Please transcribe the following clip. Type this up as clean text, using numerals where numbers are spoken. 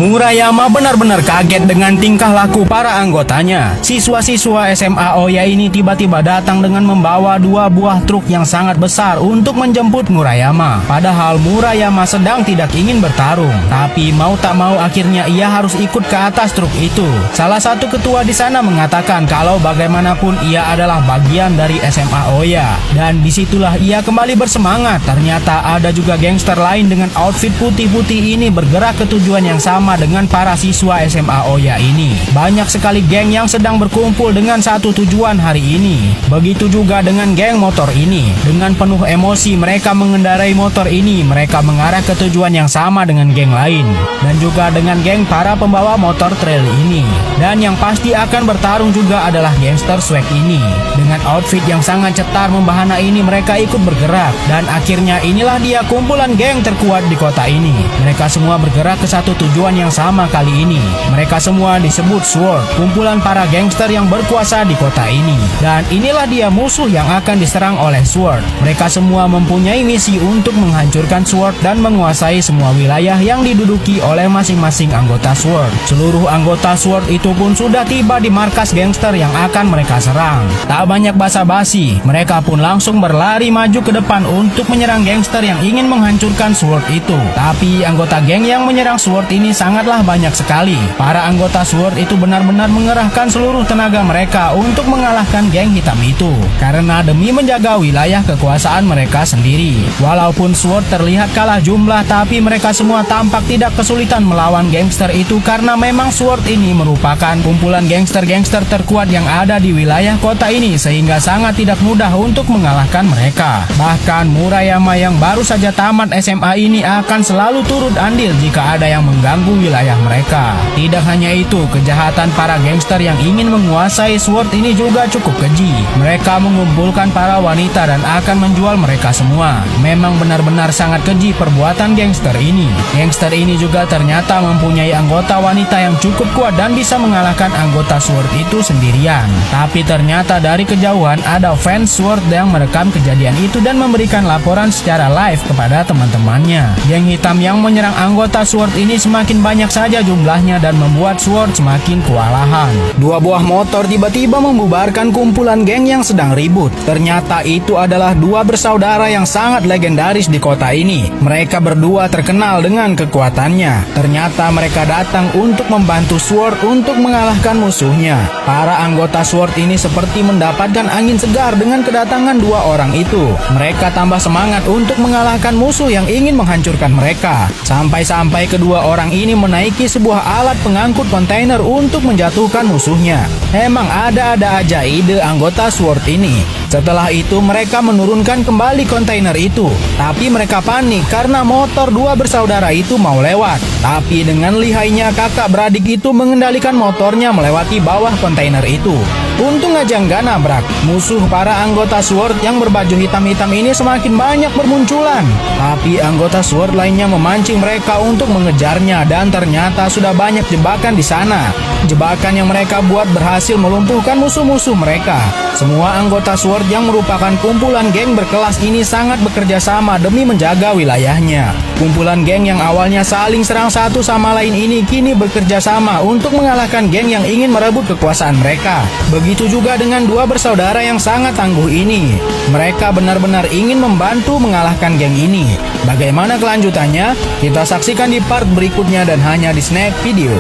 Murayama benar-benar kaget dengan tingkah laku para anggotanya. Siswa-siswa SMA Oya ini tiba-tiba datang dengan membawa 2 buah truk yang sangat besar untuk menjemput Murayama. Padahal Murayama sedang tidak ingin bertarung, tapi mau tak mau akhirnya ia harus ikut ke atas truk itu. Salah satu ketua di sana mengatakan kalau bagaimanapun ia adalah bagian dari SMA Oya, dan disitulah ia kembali bersemangat. Ternyata ada juga gangster lain dengan outfit putih-putih ini bergerak ke tujuan yang sama dengan para siswa SMA Oya ini. Banyak sekali geng yang sedang berkumpul dengan satu tujuan hari ini. Begitu juga dengan geng motor ini. Dengan penuh emosi mereka mengendarai motor ini. Mereka mengarah ke tujuan yang sama dengan geng lain. Dan juga dengan geng para pembawa motor trail ini. Dan yang pasti akan bertarung juga adalah gangster swag ini. Dengan outfit yang sangat cetar membahana ini mereka ikut bergerak. Dan akhirnya inilah dia kumpulan geng terkuat di kota ini. Mereka semua bergerak ke satu tujuan yang sama kali ini. Mereka semua disebut SWORD, kumpulan para gangster yang berkuasa di kota ini. Dan inilah dia musuh yang akan diserang oleh SWORD. Mereka semua mempunyai misi untuk menghancurkan SWORD dan menguasai semua wilayah yang diduduki oleh masing-masing anggota SWORD. Seluruh anggota SWORD itu pun sudah tiba di markas gangster yang akan mereka serang. Tak banyak basa-basi, mereka pun langsung berlari maju ke depan untuk menyerang gangster yang ingin menghancurkan SWORD itu. Tapi anggota geng yang menyerang SWORD ini sangatlah banyak sekali. Para anggota SWORD itu benar-benar mengerahkan seluruh tenaga mereka untuk mengalahkan geng hitam itu, karena demi menjaga wilayah kekuasaan mereka sendiri. Walaupun SWORD terlihat kalah jumlah, tapi mereka semua tampak tidak kesulitan melawan gangster itu karena memang SWORD ini merupakan kumpulan gangster-gangster terkuat yang ada di wilayah kota ini, sehingga sangat tidak mudah untuk mengalahkan mereka. Bahkan Murayama yang baru saja tamat SMA ini akan selalu turut andil jika ada yang mengganggu wilayah mereka. Tidak hanya itu, kejahatan para gangster yang ingin menguasai SWORD ini juga cukup keji. Mereka mengumpulkan para wanita dan akan menjual mereka semua. Memang benar-benar sangat keji perbuatan gangster ini. Gangster ini juga ternyata mempunyai anggota wanita yang cukup kuat dan bisa mengalahkan anggota SWORD itu sendirian. Tapi ternyata dari kejauhan ada fans SWORD yang merekam kejadian itu dan memberikan laporan secara live kepada teman-temannya. Geng hitam yang menyerang anggota SWORD ini semakin banyak saja jumlahnya dan membuat SWORD semakin kewalahan. 2 buah motor tiba-tiba membubarkan kumpulan geng yang sedang ribut. Ternyata itu adalah 2 bersaudara yang sangat legendaris di kota ini. Mereka berdua terkenal dengan kekuatannya. Ternyata mereka datang untuk membantu SWORD untuk mengalahkan musuhnya. Para anggota SWORD ini seperti mendapatkan angin segar dengan kedatangan 2 orang itu. Mereka tambah semangat untuk mengalahkan musuh yang ingin menghancurkan mereka. Sampai-sampai kedua orang ini menaiki sebuah alat pengangkut kontainer untuk menjatuhkan musuhnya. Emang ada-ada aja ide anggota SWORD ini. Setelah itu mereka menurunkan kembali kontainer itu. Tapi mereka panik karena motor 2 bersaudara itu mau lewat. Tapi dengan lihainya kakak beradik itu mengendalikan motornya melewati bawah kontainer itu. Untung aja nggak nabrak. Musuh para anggota SWORD yang berbaju hitam-hitam ini semakin banyak bermunculan. Tapi anggota SWORD lainnya memancing mereka untuk mengejarnya dan ternyata sudah banyak jebakan di sana. Jebakan yang mereka buat berhasil melumpuhkan musuh-musuh mereka. Semua anggota SWORD yang merupakan kumpulan geng berkelas ini sangat bekerja sama demi menjaga wilayahnya. Kumpulan geng yang awalnya saling serang satu sama lain ini kini bekerja sama untuk mengalahkan geng yang ingin merebut kekuasaan mereka. Begitu juga dengan 2 bersaudara yang sangat tangguh ini. Mereka benar-benar ingin membantu mengalahkan geng ini. Bagaimana kelanjutannya? Kita saksikan di part berikutnya dan hanya di Snack Video.